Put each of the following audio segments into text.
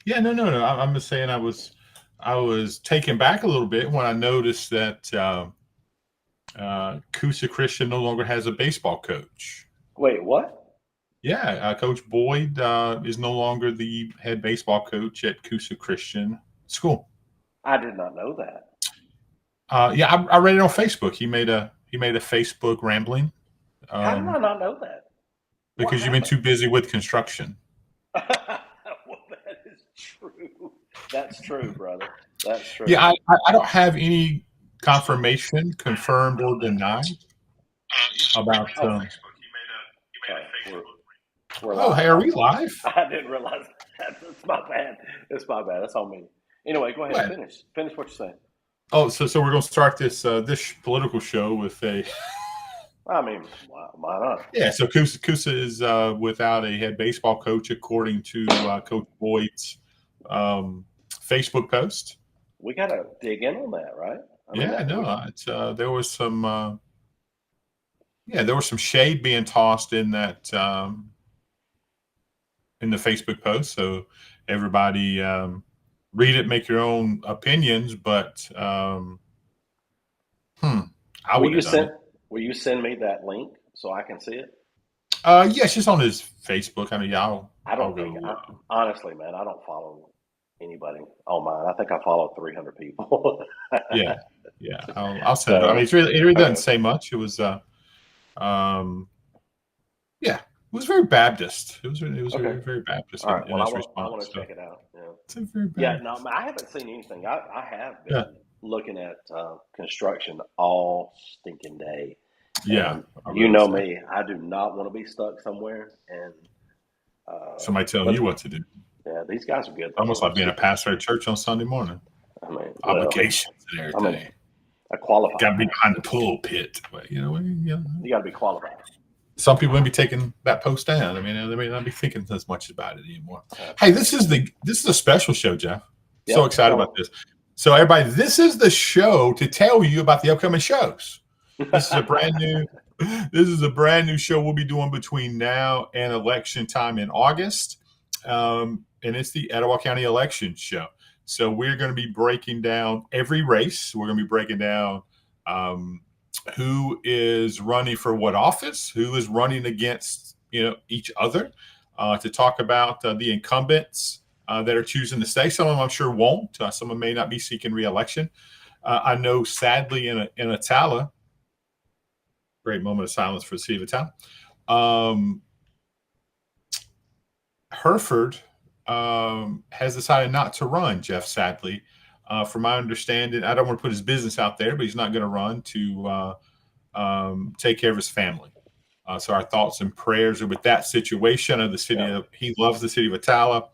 Yeah, no. I'm just saying I was taken back a little bit when I noticed that Coosa Christian no longer has a baseball coach. Wait, what? Yeah, Coach Boyd is no longer the head baseball coach at Coosa Christian School. I did not know that. Yeah, I read it on Facebook. He made a Facebook rambling How did I um, not know that? What because you've been happened? too busy with construction. Well, that is true. That's true, brother. That's true. Yeah, I don't have any confirmation, confirmed or denied about. Oh, sorry. We're Oh, live. hey, are we live? I didn't realize that. It's my bad. It's my bad. That's on me. Anyway, go ahead. What? Finish. Finish what you're saying. Oh, so we're going to start this political show with a I mean, why not? yeah. So Kusa is without a head baseball coach, according to Coach Boyd's um, Facebook post. We got to dig in on that, right? I mean, Yeah, no, it's there was some there was some shade being tossed in the Facebook post. So everybody read it, make your own opinions. But I will wouldn't you have done send it. will you send me that link so I can see it? Yeah, it's just on his Facebook. I mean, yeah, I I'll don't think, go. honestly, man, I don't follow anybody on mine. I think I follow 300 people. Yeah, yeah, I'll send it. I mean, So, it really doesn't okay. say much. It was um, yeah, it was very Baptist. It was Okay. very, very Baptist All right. in Well, its I response. want to So check it out. Yeah. it's a very Yeah. bad. No, I haven't seen anything. I have Yeah, been looking at construction all stinking day. yeah, And I you realize know that. me, I do not want to be stuck somewhere. And, Somebody telling but you what to do. yeah, these guys are good Almost though. like I'm being a super, pastor at church on Sunday morning. I mean, well, Obligations and I mean, everything. a Got qualified to be pastor. behind the pulpit. But, You got to be qualified. some people may be taking that post down. I mean, they may not be thinking as much about it anymore. Hey, Absolutely. this is a special show, Jeff. So Yep. excited about Tell this. So, everybody, this is the show to tell you about the upcoming shows. me. This is a brand new. This is a brand new show we'll be doing between now and election time in August, and it's the Etowah County Election Show. So we're going to be breaking down every race. We're going to be breaking down um, who is running for what office, who is running against each other, to talk about the incumbents that are choosing to stay. Some of them I'm sure won't. Some of them may not be seeking reelection. I know, sadly, in Atala, great moment of silence for the city of Etowah. Hereford has decided not to run, Jeff, sadly. From my understanding, I don't want to put his business out there, but he's not going to run to take care of his family. So our thoughts and prayers are with that situation of the city Yeah. of, he loves the city of Atala.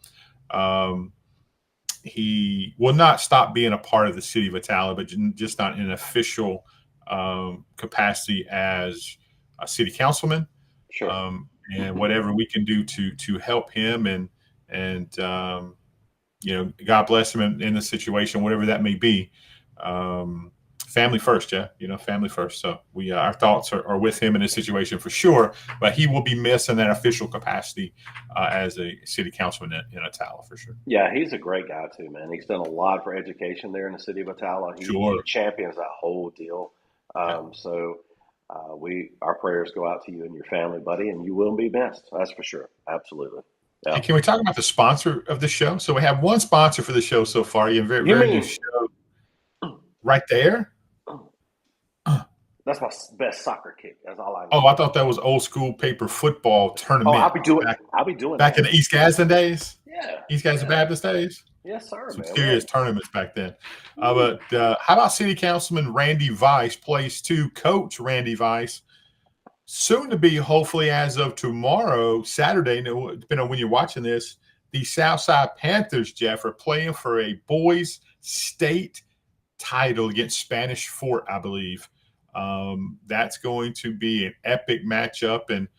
He will not stop being a part of the city of Atala, but just not in an official capacity as a city councilman. Sure. And whatever we can do to help him and God bless him in the situation, whatever that may be. Family first, yeah, family first. So our thoughts are with him in this situation for sure, but he will be missed in that official capacity as a city councilman in Atala for sure. Yeah, he's a great guy too, man. He's done a lot for education there in the city of Atala. He Sure. champions that whole deal. Yeah. So our prayers go out to you and your family, buddy, and you will be missed. That's for sure. Absolutely. Yeah. Hey, can we talk about the sponsor of the show? So we have one sponsor for the show so far. You have very, You very new mean show right there. that's my best soccer kick? That's all I Oh, know. I thought that was old school paper football Oh, tournament I'll be doing back that. in the East Gadsden days, Yeah. East Gadsden Yeah. Baptist days. Yes, sir, Some man. serious tournaments back then. But how about City Councilman Randy Weiss plays to Coach Randy Weiss, soon to be, hopefully, as of tomorrow, Saturday, depending on when you're watching this, the Southside Panthers, Jeff, are playing for a boys' state title against Spanish Fort, I believe. That's going to be an epic matchup, and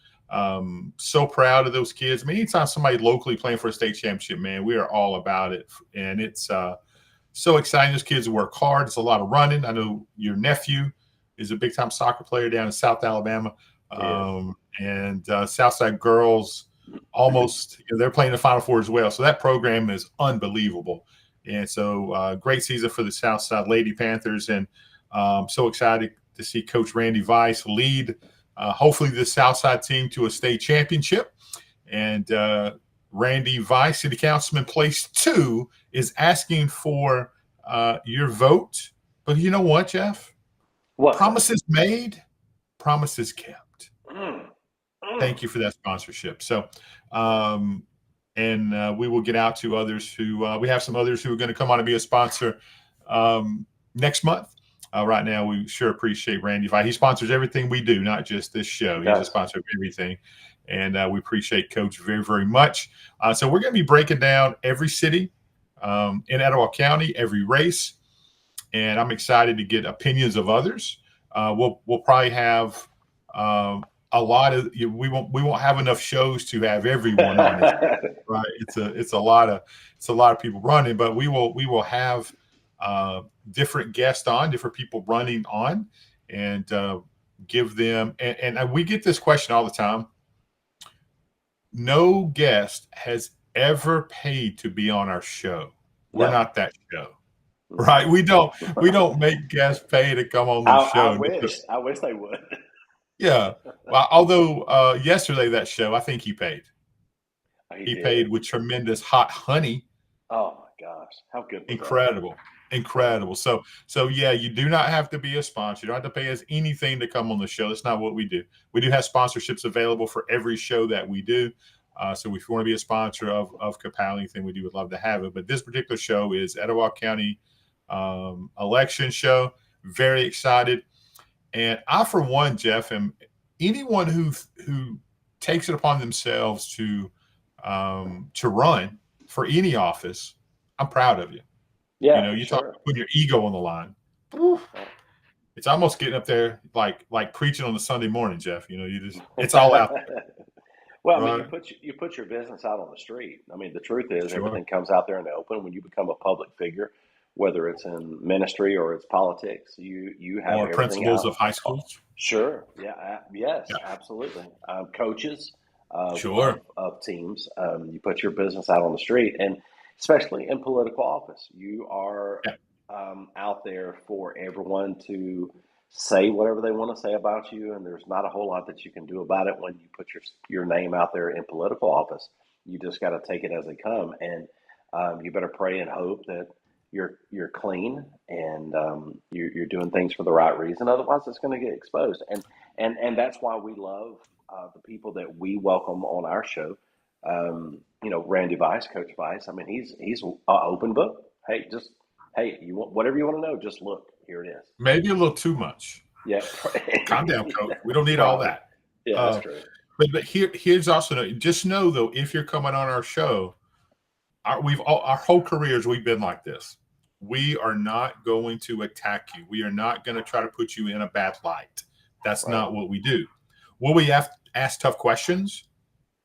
so proud of those kids. I mean, anytime somebody locally playing for a state championship, man, we are all about it, and it's so exciting. Those kids work hard. It's a lot of running. I know your nephew is a big-time soccer player down in South Alabama, and Southside girls almost they're playing the Final Four as well. So that program is unbelievable. And so great season for the Southside Lady Panthers, and so excited to see Coach Randy Weiss lead hopefully the Southside team to a state championship. And Randy Weiss, City Councilman Place 2, is asking for your vote. But you know what, Jeff? What's that? Promises made, promises kept. Mm. Thank you for that sponsorship. So, and we will get out to others who we have some others who are going to come on and be a sponsor next month. Right now, we sure appreciate Randy. He sponsors everything we do, not just this show. He's a sponsor of everything. And we appreciate Coach very, very much. So we're going to be breaking down every city in Etowah County, every race. And I'm excited to get opinions of others. We'll probably have a lot of we won't have enough shows to have everyone on it, right? It's a lot of people running, but we will have different guests on, different people running on, and give them and we get this question all the time. No guest has ever paid to be on our show. We're not that show. Right. We don't make guests pay to come on the show. I wish they would. Yeah. Well, although yesterday that show, I think he paid. He paid with tremendous hot honey. Oh my gosh. How good was Incredible. that? Incredible. So yeah, you do not have to be a sponsor. You don't have to pay us anything to come on the show. That's not what we do. We do have sponsorships available for every show that we do. So if you want to be a sponsor of Capel, anything we do, would love to have it. But this particular show is Etowah County election show. Very excited. And I, for one, Jeff, am anyone who takes it upon themselves to run for any office, I'm proud of you. Yeah, you talk about putting your ego on the line. It's almost getting up there like preaching on a Sunday morning, Jeff. It's all out there. Well, I mean, you put your business out on the street. I mean, the truth is everything comes out there in the open. When you become a public figure, whether it's in ministry or it's politics, you have or principals of high schools. Sure. Yeah. Yes. Yeah. Absolutely. Coaches. Of teams. You put your business out on the street, and especially in political office, you are out there for everyone to say whatever they want to say about you, and there's not a whole lot that you can do about it when you put your name out there in political office. You just got to take it as they come, and you better pray and hope that you're clean and you're doing things for the right reason. Otherwise, it's going to get exposed, and that's why we love the people that we welcome on our show. Randy Weiss, Coach Weiss. I mean, he's an open book. Hey, you want whatever you want to know, just look. Here it is. Maybe a little too much. Yeah. Calm down, Coach. We don't need all that. Yeah, that's true. But here's also just know though, if you're coming on our show, our whole careers we've been like this. We are not going to attack you. We are not going to try to put you in a bad light. That's not what we do. Will we ask tough questions?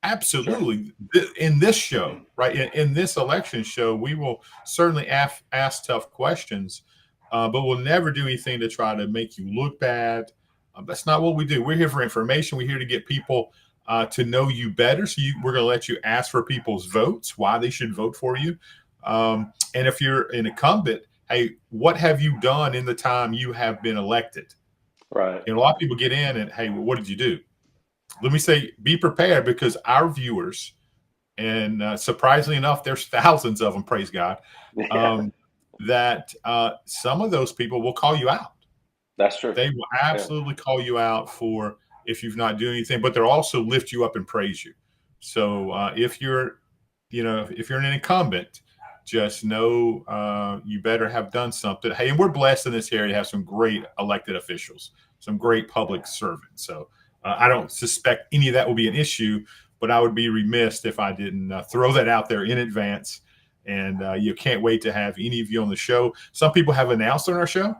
Absolutely. Sure. In this show, right? In this election show, we will certainly ask tough questions, but we'll never do anything to try to make you look bad. That's not what we do. We're here for information. We're here to get people to know you better. So we're going to let you ask for people's votes, why they should vote for you. And if you're an incumbent, hey, what have you done in the time you have been elected? Right. A lot of people get in and, hey, well, what did you do? Let me say, be prepared, because our viewers, and surprisingly enough, there's thousands of them, praise God, that some of those people will call you out. That's true. They will absolutely call you out for if you've not done anything, but they'll also lift you up and praise you. So if you're an incumbent, just know you better have done something. Hey, and we're blessed in this area to have some great elected officials, some great public servants. So I don't suspect any of that will be an issue, but I would be remiss if I didn't throw that out there in advance. And you can't wait to have any of you on the show. Some people have announced on our show,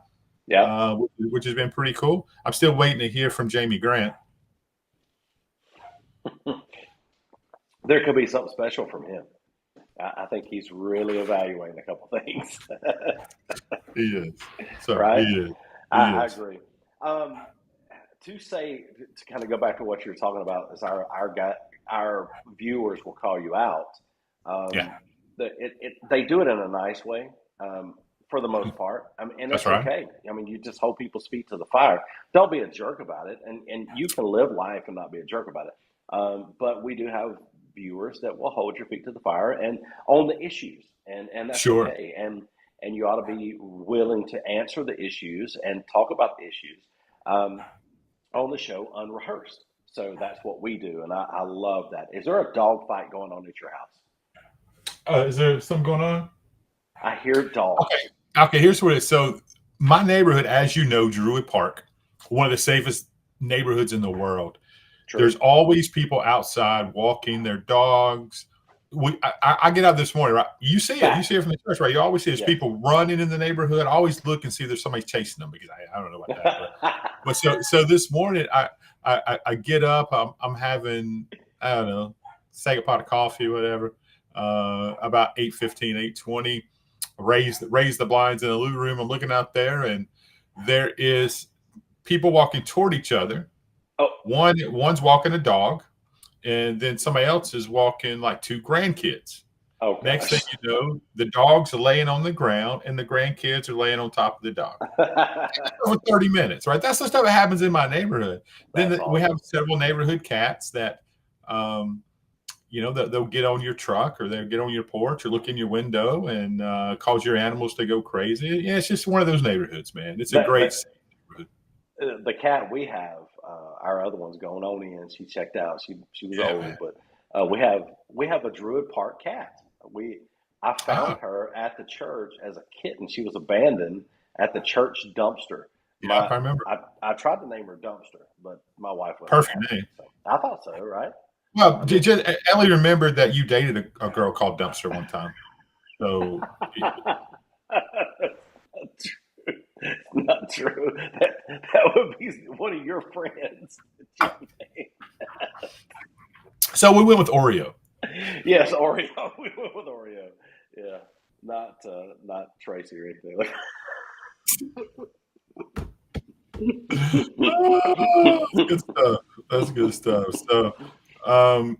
which has been pretty cool. I'm still waiting to hear from Jamie Grant. There could be something special from him. I think he's really evaluating a couple things. He is. So, right? He is. I agree. To kind of go back to what you're talking about, is our our viewers will call you out. Yeah. They do it in a nice way, for the most part. I mean, and That's it's right. okay. I mean, you just hope people speak to the fire. Don't be a jerk about it, and you can live life and not be a jerk about it. But we do have viewers that will hold your feet to the fire and on the issues, and that's Sure. okay. And you ought to be willing to answer the issues and talk about the issues on the show unrehearsed. So that's what we do, and I love that. Is there a dog fight going on at your house? Is there something going on? I hear dogs. Okay. Okay. Here's what it is. So my neighborhood, as you know, Druid Park, one of the safest neighborhoods in the world. There's True. always people outside walking their dogs. I get out this morning, right? You see it. You see it from the church, right? You always see there's Yes. people running in the neighborhood. I always look and see if there's somebody chasing them because I don't know about that. But so this morning, I get up. I'm having, I don't know, take a pot of coffee, whatever. About 8:15, 8:20. Raise the blinds in the living room. I'm looking out there, and there is people walking toward each other. Oh, One's walking a dog, and then somebody else is walking like two grandkids. oh Next gosh. thing you know, the dog's laying on the ground, and the grandkids are laying on top of the dog for 30 minutes. Right, that's the stuff that happens in my neighborhood. That's We have awesome. several neighborhood cats that, they'll get on your truck or they'll get on your porch or look in your window and cause your animals to go crazy. Yeah, it's just one of those neighborhoods, man. It's a great neighborhood. The cat we have, our other one's going on in. She checked out. She was Yeah, old, man. but we have a Druid Park cat. I found Ah, her at the church as a kitten. She was abandoned at the church dumpster. yeah, My I remember. I tried to name her Dumpster, but my wife wasn't Perfect having name. it. So I thought so, right? Well, I mean, Ellie remembered that you dated a girl called Dumpster one time. So, not true. That would be one of your friends. so we went with Oreo. Yes, Oreo. We went with Oreo. Yeah, not Tracy or anything. Oh, that's good stuff. That's good stuff. Um,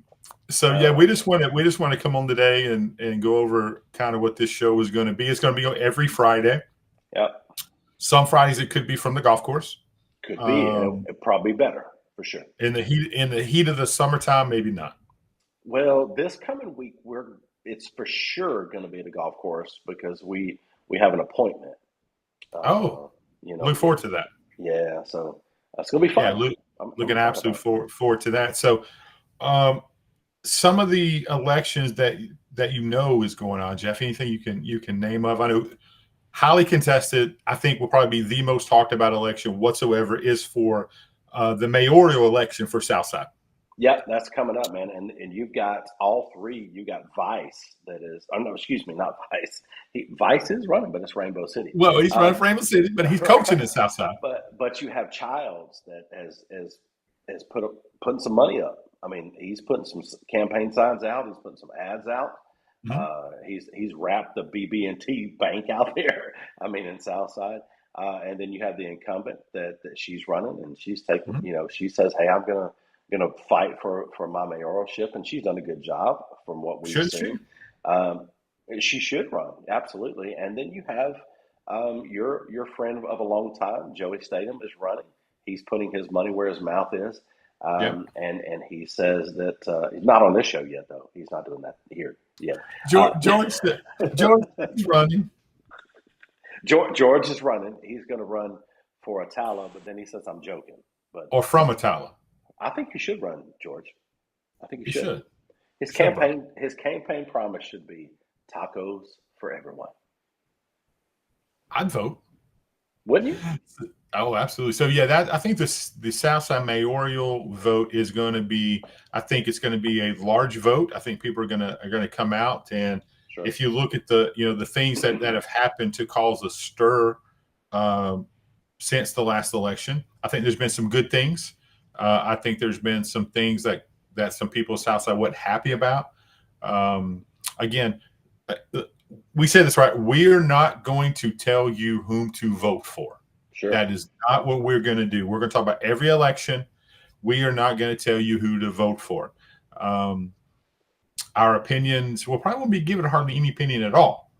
yeah, we just want to come on today and go over kind of what this show is going to be. It's going to be on every Friday. Yep, Some Fridays it could be from the golf course. could be, and it probably better for sure. In the heat of the summertime, maybe not. Well, this coming week it's for sure going to be at the golf course because we have an appointment. Oh, You look know, forward to that. yeah. So that's going to be Yeah, fun. I'm looking excited absolutely about it. forward to that. So, some of the elections that is going on, Jeff. Anything you can name of? I know highly contested. I think will probably be the most talked about election whatsoever is for the mayoral election for Southside. Yep, that's coming up, man. And you've got all three. You got Vice, that is. Oh no, excuse me, not Vice. Vice is running, but it's Rainbow City. Well, he's running for Rainbow City, but he's coaching in Southside. But you have Childs that has putting some money up. I mean, he's putting some campaign signs out. He's putting some ads out. Mm-hmm. He's wrapped the BB&T bank out there. I mean, in Southside. And then you have the incumbent that she's running, and she's taking. Mm-hmm. You know, she says, "Hey, I'm gonna fight for my mayoralship," and she's done a good job from what we've seen. She should run absolutely. And then you have your friend of a long time, Joey Statham, is running. He's putting his money where his mouth is. And he says that he's not on this show yet, though. He's not doing that here yet. George is running. George is running. He's going to run for Etowah, but then he says, "I'm joking." Or from Etowah. I think you should run, George. I think you He should. should. His campaign promise should be tacos for everyone. I'd vote. Wouldn't you? Oh, absolutely. So yeah, I think the Southside mayoral vote is going to be. I think it's going to be a large vote. I think people are going to come out, and Sure. if you look at the things that have happened to cause a stir since the last election, I think there's been some good things. I think there's been some things that some people Southside weren't happy about. Again, we say this right. We're not going to tell you whom to vote for. Sure. That is not what we're going to do. We're going to talk about every election. We are not going to tell you who to vote for. Our opinions, well, probably won't be giving hardly any opinion at all.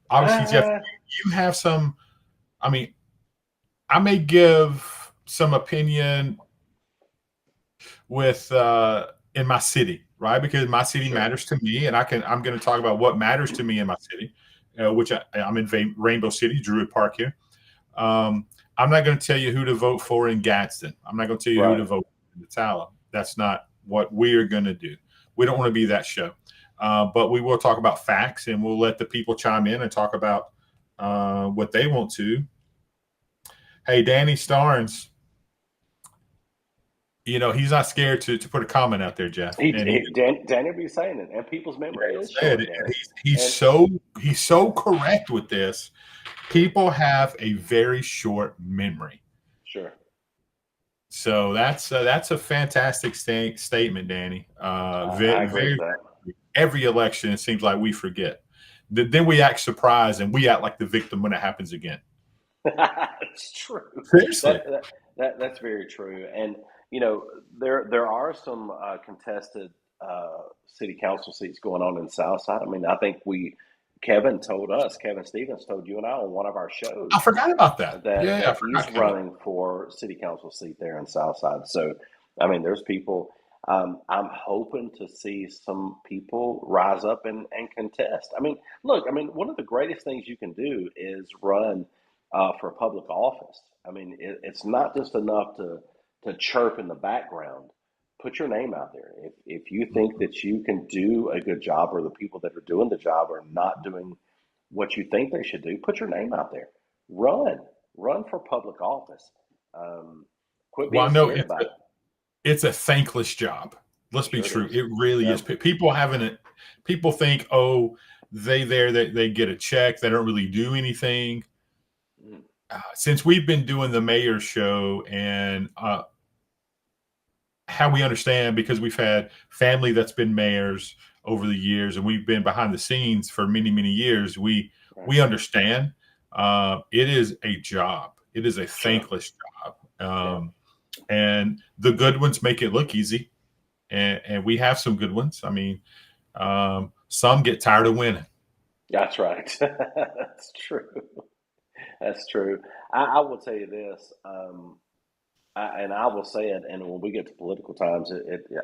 Obviously, Jeff, you have some. I mean, I may give some opinion with in my city, right? Because my city matters to me, and I'm going to talk about what matters to me in my city, which I'm in Rainbow City, Druid Park here. I'm not going to tell you who to vote for in Gadsden. I'm not going to tell you who to vote for in Etowah. That's not what we are going to do. We don't want to be that show. But we will talk about facts, and we'll let the people chime in and talk about what they want to. Hey, Danny Starnes, he's not scared to put a comment out there, Jeff. Danny be saying it, and people's memory is short. He's so correct with this. People have a very short memory. Sure. So that's a fantastic statement, Danny. I agree with that. Every election, it seems like we forget. Then we act surprised and we act like the victim when it happens again. That's true. Seriously. That's very true. And, there are some contested city council seats going on in the South Side. I mean, I think Kevin Stevens told you and I on one of our shows. I forgot about that. He's running for city council seat there in Southside. So, I mean, there's people. I'm hoping to see some people rise up and contest. I mean, look, one of the greatest things you can do is run for public office. I mean, it's not just enough to chirp in the background. Put your name out there. If you think that you can do a good job, or the people that are doing the job are not doing what you think they should do, put your name out there. Run for public office. Quit being scared about it. It's a thankless job. Let's be true. It really is. People think, oh, they get a check. They don't really do anything. Since we've been doing the mayor's show and how we understand, because we've had family that's been mayors over the years and we've been behind the scenes for many, many years. We understand it is a job. It is a thankless job. And the good ones make it look easy. And we have some good ones. I mean, some get tired of winning. That's right. That's true. That's true. I will tell you this, and I will say it, and when we get to political times,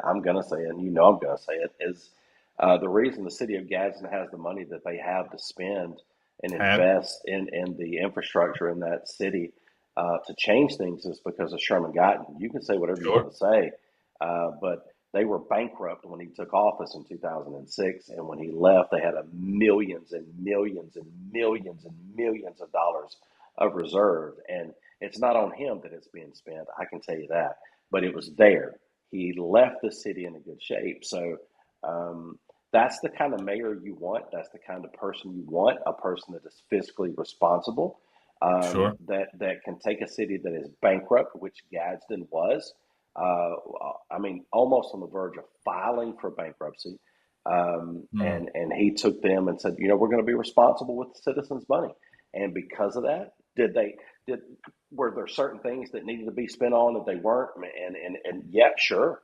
I'm going to say it, and I'm going to say it, is the reason the city of Gadsden has the money that they have to spend and invest in the infrastructure in that city to change things is because of Sherman Guyton. You can say whatever you want to say, but they were bankrupt when he took office in 2006, and when he left, they had millions and millions and millions and millions of dollars of reserve. And it's not on him that it's being spent, I can tell you that. But it was there. He left the city in a good shape. So that's the kind of mayor you want. That's the kind of person you want, a person that is fiscally responsible, that can take a city that is bankrupt, which Gadsden was. Almost on the verge of filing for bankruptcy. And he took them and said, we're going to be responsible with the citizens' money. And because of that, were there certain things that needed to be spent on that they weren't? And yeah, sure.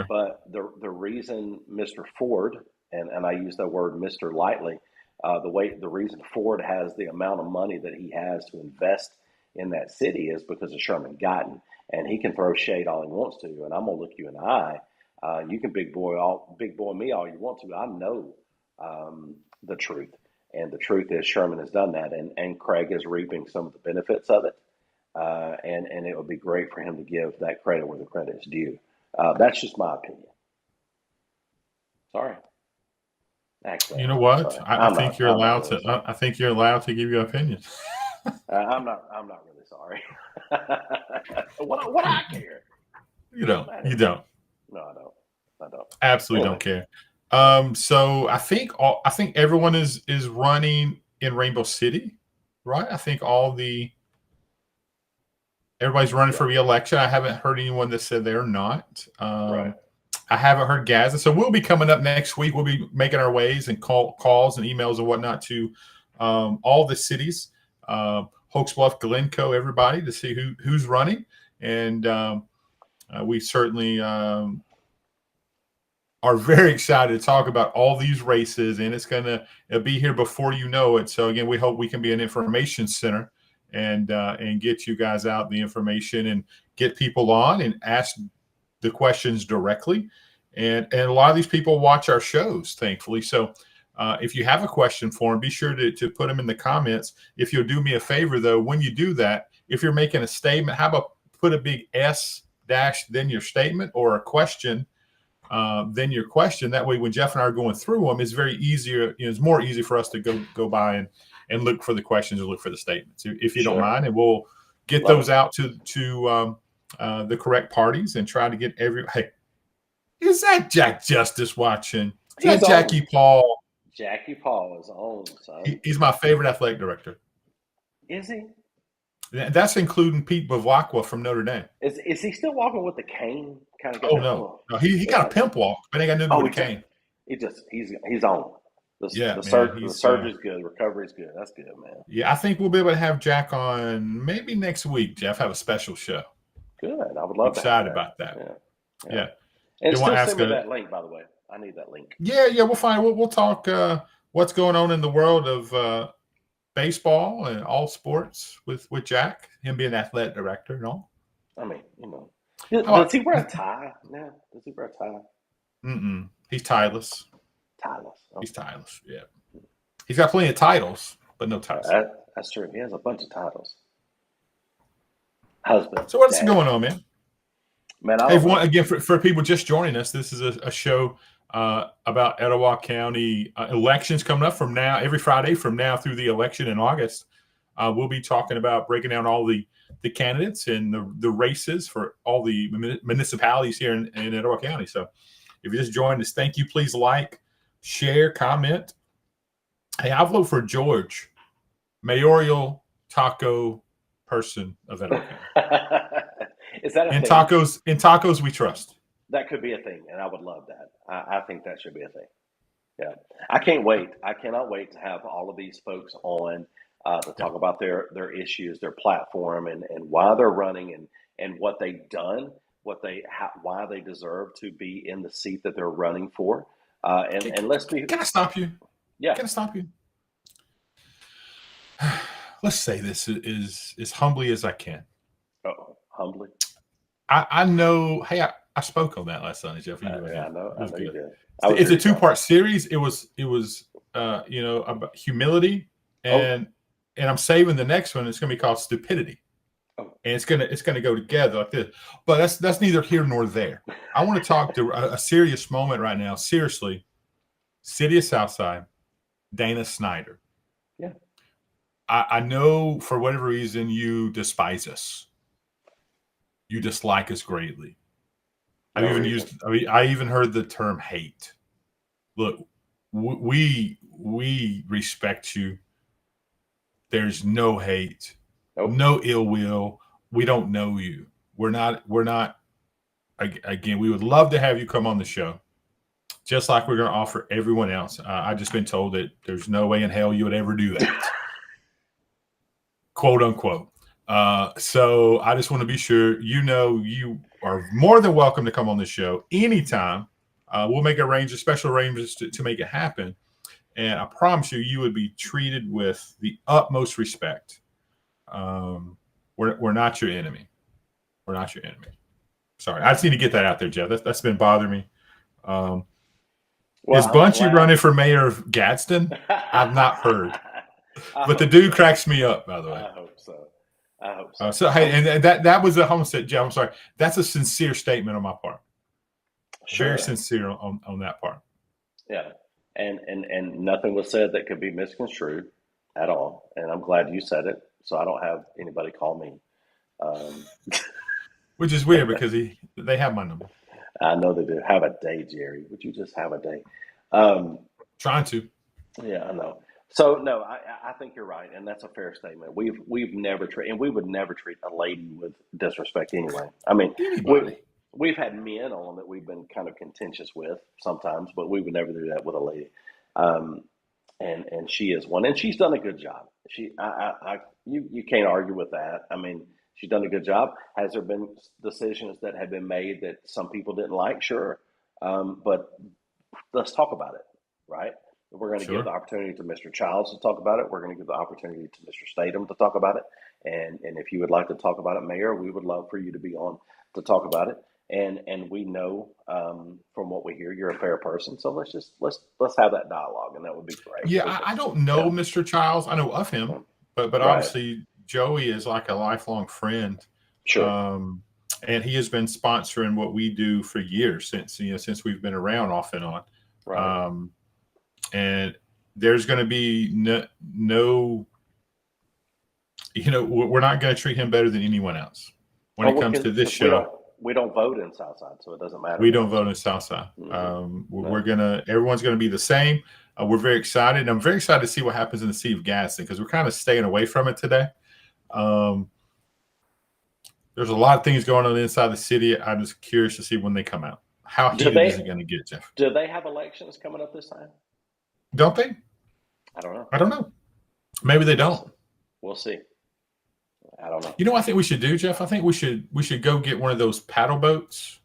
But the reason Mr. Ford, and I use that word Mr. lightly, the reason Ford has the amount of money that he has to invest in that city is because of Sherman Guyton. And he can throw shade all he wants to, and I'm gonna look you in the eye. You can big boy me all you want to. I know the truth, and the truth is Sherman has done that, and Craig is reaping some of the benefits of it. And it would be great for him to give that credit where the credit is due. That's just my opinion. Sorry. Actually, you know what? I think you're allowed to. I think you're allowed to give your opinion. I'm not really sorry. What I care? You don't. No, I don't. Absolutely don't care. So I think everyone is running in Rainbow City, right? I think everybody's running for re-election. I haven't heard anyone that said they're not. Right. I haven't heard Gadsden. So we'll be coming up next week. We'll be making our ways and calls and emails and whatnot to all the cities, Hokes Bluff, Glencoe, everybody, to see who's running. And we certainly are very excited to talk about all these races, and it's going to be here before you know it. So again, we hope we can be an information center and get you guys out the information and get people on and ask the questions directly. And a lot of these people watch our shows, thankfully. So if you have a question for them, be sure to put them in the comments. If you'll do me a favor, though, when you do that, if you're making a statement, how about put a big S dash, then your statement, or a question, then your question. That way, when Jeff and I are going through them, it's very easier. It's more easy for us to go by and look for the questions or look for the statements, if you don't mind. And we'll get those out to the correct parties and try to get Hey, is that Jack Justice watching? Is that Jackie Paul? Jackie Paul is on, son. He's my favorite athletic director. Is he? That's including Pete Bavacqua from Notre Dame. Is he still walking with the cane? Kind of. No, he got a pimp walk, but he got nothing with a cane. He's on. The surgery's good. Recovery's good. That's good, man. Yeah, I think we'll be able to have Jack on maybe next week. Jeff, have a special show. Good. I would love. Excited about that. Yeah. And still send me that link, by the way. I need that link. Yeah, we'll find. We'll talk what's going on in the world of baseball and all sports with Jack. Him being athletic director and all. I mean, does he wear a tie now? Does he wear a tie? He's tieless. Okay. He's tieless. Yeah. He's got plenty of titles, but no ties. That's true. He has a bunch of titles. Husband. So what's going on, man? Man, again, for people just joining us, this is a show about Etowah County elections coming up from now, every Friday from now through the election in August. We'll be talking about breaking down all the candidates and the races for all the municipalities here in Etowah County. So if you just joined us, thank you. Please like, share, comment. Hey, I'll vote for George, mayoral taco person of Etowah County. Is that a thing? Tacos we trust. That could be a thing, and I would love that. I think that should be a thing. Yeah, I can't wait. I cannot wait to have all of these folks on to talk about their issues, their platform, and why they're running, and what they've done, why they deserve to be in the seat that they're running for. And let's be. Can I stop you? Yeah. Can I stop you? Let's say this as humbly as I can. Oh, humbly. I know. Hey, I spoke on that last Sunday, Jeff. I know you did. It's a 2-part series. It was about humility, and I'm saving the next one. It's going to be called stupidity, and it's gonna go together like this. But that's neither here nor there. I want to talk to a serious moment right now. Seriously, City of Southside, Dana Snyder. Yeah, I know for whatever reason you despise us. You dislike us greatly. I even heard the term hate. Look, we respect you. There's no hate, no ill will. We don't know you. We're not. Again, we would love to have you come on the show, just like we're going to offer everyone else. I've just been told that there's no way in hell you would ever do that, quote unquote. So I just want to be sure you are more than welcome to come on the show anytime. We'll make special arrangements to make it happen. And I promise you would be treated with the utmost respect. We're not your enemy. We're not your enemy. Sorry. I just need to get that out there, Jeff. That's been bothering me. Is Bunchy running for mayor of Gadsden? I've not heard. But the dude cracks me up, by the way. I hope so. So hey, and that was a homestead, Jeff. I'm sorry. That's a sincere statement on my part. Sure. Very sincere on that part. Yeah. And nothing was said that could be misconstrued at all. And I'm glad you said it, so I don't have anybody call me. Which is weird because they have my number. I know they do. Have a day, Jerry. Would you just have a day? Trying to. Yeah, I know. So no, I think you're right, and that's a fair statement. We've never treated, and we would never treat a lady with disrespect anyway. I mean, we've had men on that we've been kind of contentious with sometimes, but we would never do that with a lady. And she is one, and she's done a good job. You can't argue with that. I mean, she's done a good job. Has there been decisions that have been made that some people didn't like? Sure. But let's talk about it, right? We're going to give the Sure. opportunity to Mr. Childs to talk about it. We're going to give the opportunity to Mr. Statham to talk about it. And if you would like to talk about it, Mayor, we would love for you to be on to talk about it. And we know from what we hear, you're a fair person. So let's have that dialogue, and that would be great. Yeah, I don't know Mr. Childs. I know of him, but Right. obviously Joey is like a lifelong friend. Sure. And he has been sponsoring what we do for years since we've been around off and on. Right. And there's going to be no, we're not going to treat him better than anyone else when it comes to this show. We don't vote in Southside, so it doesn't matter. We don't vote in Southside. Everyone's going to be the same. We're very excited. And I'm very excited to see what happens in the city of Gadsden because we're kind of staying away from it today. There's a lot of things going on inside the city. I'm just curious to see when they come out. How heated is it going to get, Jeff? Do they have elections coming up this time? Don't they? I don't know. I don't know. Maybe they don't. We'll see. I don't know. You know what I think we should do, Jeff? I think we should go get one of those paddle boats,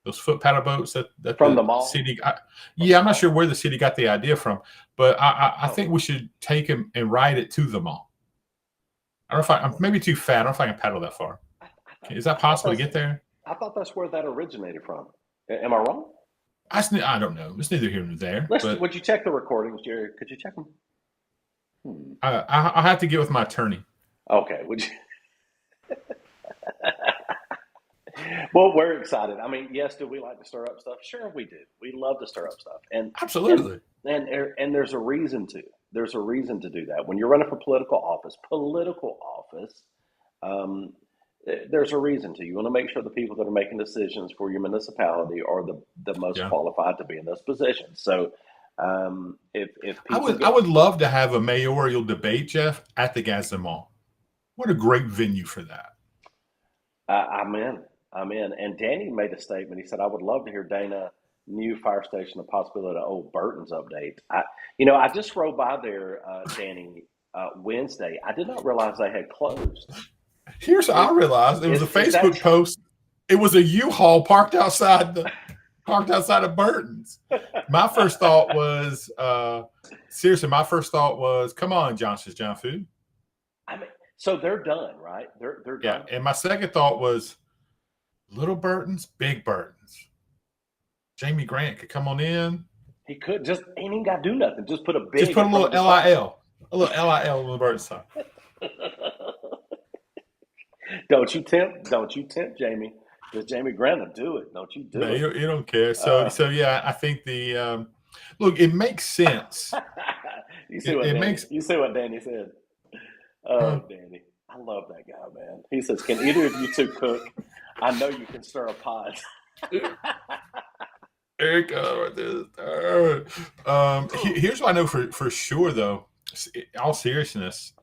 those foot paddle boats that from the mall. City. I'm not sure where the city got the idea from, but I think we should take him and ride it to the mall. I don't know if I'm maybe too fat. I don't know if I can paddle that far. Is that possible to get there? I thought that's where that originated from. Am I wrong? I don't know. It's neither here nor there. Would you check the recordings, Jerry? Could you check them? I'll have to get with my attorney. Okay. Would you? Well, we're excited. I mean, yes, do we like to stir up stuff? Sure, we do. We love to stir up stuff, and absolutely. And there's a reason to. There's a reason to do that. When you're running for political office, there's a reason to. You want to make sure the people that are making decisions for your municipality are the most qualified to be in those positions. So, if I would love to have a mayoral debate, Jeff, at the Gadsden Mall. What a great venue for that. I'm in. And Danny made a statement. He said, "I would love to hear Dana new fire station, the possibility of old Burton's update." I just rode by there, Danny, Wednesday. I did not realize they had closed. Here's what I realized. It was a Facebook post. It was a U-Haul parked outside of Burton's. My first thought was, come on, Johnson's John Food. I mean, so they're done, right? They're done. Yeah, and my second thought was little Burton's, big Burton's. Jamie Grant could come on in. He could he ain't got to do nothing. Just put a little LIL, on the Burton's side. Don't you tempt Jamie. Because Jamie Grant will do it. Don't you do it? You don't care. So yeah, I think the look, it makes sense. You see what Danny said. Oh, Danny. I love that guy, man. He says, "Can either of you two cook? I know you can stir a pot." There you go. Here's what I know for sure, though. In all seriousness,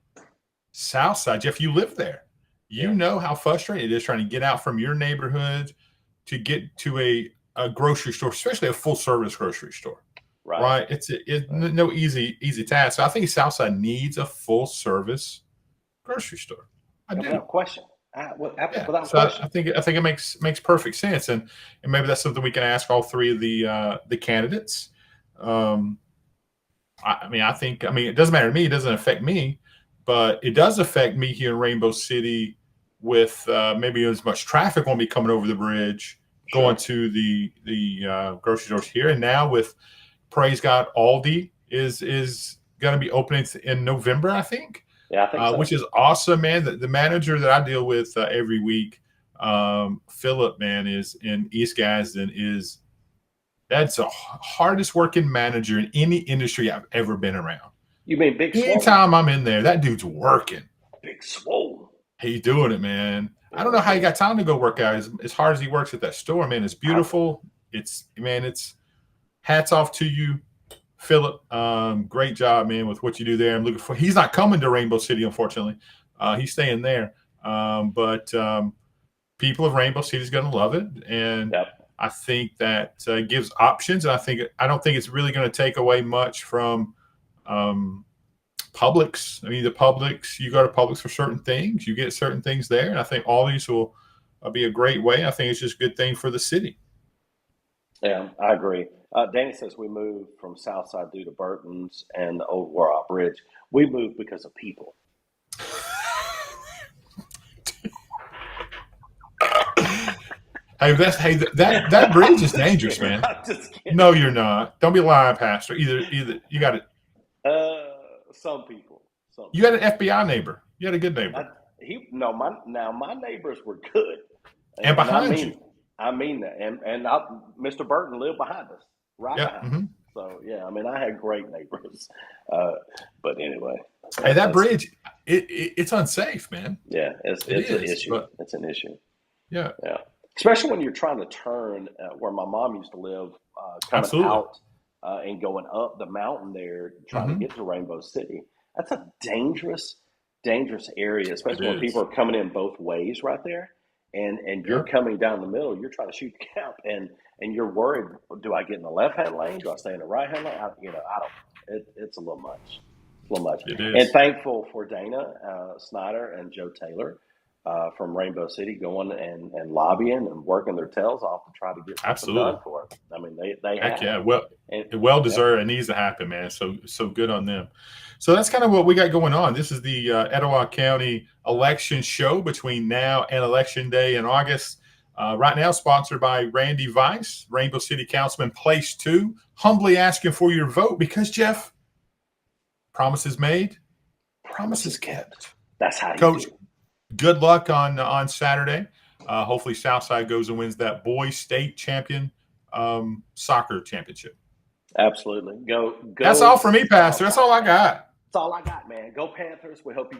Southside, Jeff, you live there. You know how frustrating it is trying to get out from your neighborhood to get to a grocery store, especially a full service grocery store. Right? It's no easy task. So I think Southside needs a full service grocery store. I do. Without question. Without so question. I think it makes perfect sense, and maybe that's something we can ask all three of the candidates. I think it doesn't matter to me. It doesn't affect me, but it does affect me here in Rainbow City with maybe as much traffic won't be coming over the bridge, going to the grocery stores here, and now with praise God, Aldi is going to be opening in November, I think. Yeah, I think so. Which is awesome, man. The manager that I deal with every week, Philip, man, is in East Gadsden. That's the hardest working manager in any industry I've ever been around. You mean Big Swole? Anytime I'm in there, that dude's working. Big Swole. He's doing it, man. I don't know how he got time to go work out as hard as he works at that store, man. It's beautiful. It's hats off to you, Philip. Great job, man, with what you do there. I'm looking for. He's not coming to Rainbow City, unfortunately. He's staying there. But people of Rainbow City is going to love it, and I think that gives options. And I don't think it's really going to take away much from Publix. I mean, the Publix, you go to Publix for certain things, you get certain things there. And I think all these will be a great way. I think it's just a good thing for the city. Yeah, I agree. Danny says we moved from Southside due to Burton's and the old Warrock Bridge. We moved because of people. Hey, that bridge is dangerous, kidding. man. I'm just kidding. No, you're not. Don't be lying, Pastor. Either you got it. Some people. You had an FBI neighbor. You had a good neighbor. My neighbors were good, and behind you. I mean that, and Mr. Burton lived behind us, behind. Mm-hmm. So yeah, I mean, I had great neighbors. But anyway, hey, that bridge, it's unsafe, man. Yeah, it's an issue. It's an issue. Yeah. Especially when you're trying to turn where my mom used to live, coming out and going up the mountain there, trying to get to Rainbow City. That's a dangerous area, especially when people are coming in both ways right there. And you're coming down the middle, you're trying to shoot camp, and you're worried, do I get in the left-hand lane? Do I stay in the right-hand lane? I don't. It's a little much. It's a little much. It is. And thankful for Dana Snyder and Joe Taylor from Rainbow City going and lobbying and working their tails off to try to get something done for it. I mean, they have. Yeah, well deserved. It needs to happen, man. So good on them. So that's kind of what we got going on. This is the Etowah County election show between now and Election Day in August. Right now, sponsored by Randy Weiss, Rainbow City Councilman, Place 2. Humbly asking for your vote because, Jeff, promises made, promises kept. That's how Coach, good luck on Saturday. Hopefully Southside goes and wins that boys state champion soccer championship. Absolutely. Go. That's all for me, Pastor. That's all I got. That's all I got, man. Go Panthers. We hope you guys